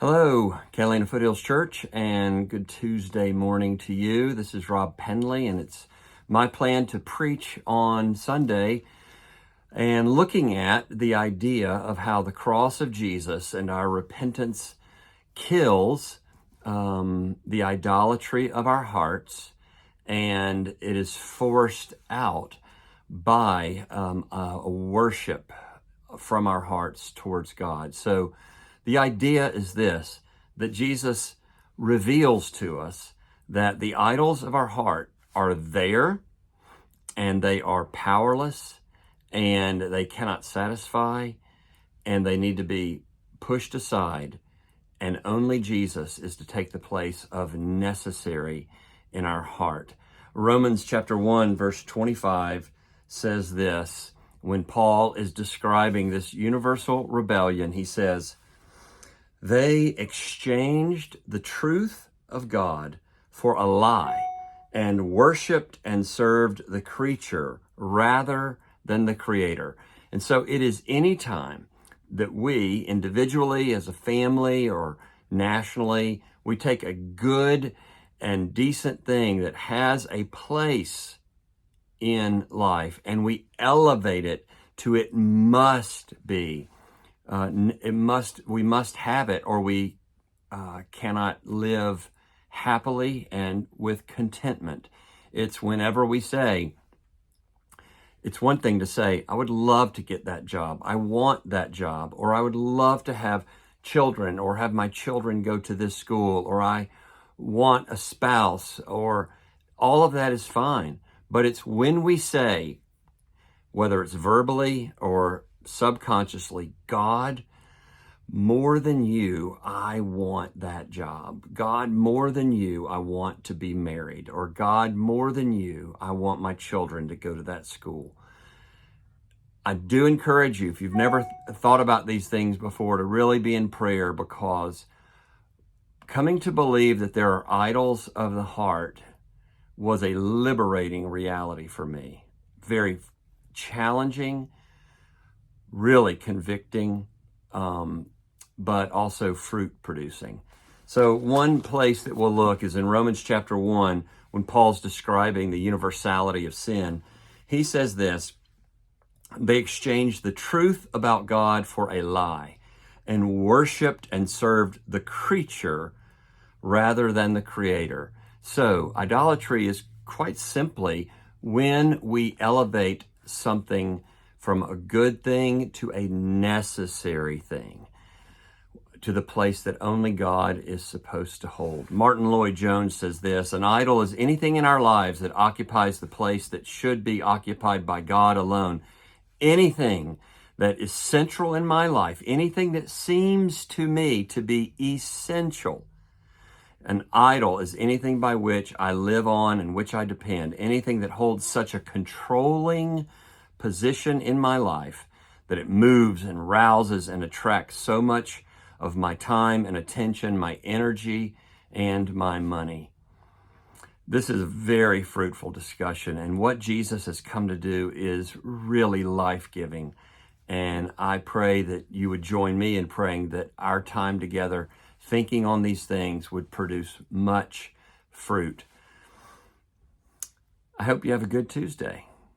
Hello, Catalina Foothills Church, and good Tuesday morning to you. This is Rob Penley, and it's my plan to preach on Sunday and looking at the idea of how the cross of Jesus and our repentance kills the idolatry of our hearts, and it is forced out by a worship from our hearts towards God. So the idea is this, that Jesus reveals to us that the idols of our heart are there and they are powerless and they cannot satisfy and they need to be pushed aside, and only Jesus is to take the place of necessary in our heart. Romans chapter 1 verse 25 says this, when Paul is describing this universal rebellion, he says, "They exchanged the truth of God for a lie and worshiped and served the creature rather than the Creator." And so it is any time that we individually, as a family or nationally, we take a good and decent thing that has a place in life and we elevate it to it must be. We must have it, or we cannot live happily and with contentment. It's whenever we say, it's one thing to say, I would love to get that job. I want that job. Or I would love to have children or have my children go to this school, or I want a spouse, or all of that is fine. But it's when we say, whether it's verbally or subconsciously, God, more than you, I want that job. God, more than you, I want to be married. Or God, more than you, I want my children to go to that school. I do encourage you, if you've never thought about these things before, to really be in prayer, because coming to believe that there are idols of the heart was a liberating reality for me. Very challenging, really convicting, but also fruit producing. So one place that we'll look is in Romans chapter 1, when Paul's describing the universality of sin. He says this, "They exchanged the truth about God for a lie and worshiped and served the creature rather than the Creator." So idolatry is quite simply when we elevate something from a good thing to a necessary thing, to the place that only God is supposed to hold. Martin Lloyd-Jones says this, "An idol is anything in our lives that occupies the place that should be occupied by God alone. Anything that is central in my life, anything that seems to me to be essential. An idol is anything by which I live on and which I depend, anything that holds such a controlling position in my life that it moves and rouses and attracts so much of my time and attention, my energy, and my money." This is a very fruitful discussion, and what Jesus has come to do is really life-giving. And I pray that you would join me in praying that our time together thinking on these things would produce much fruit. I hope you have a good Tuesday.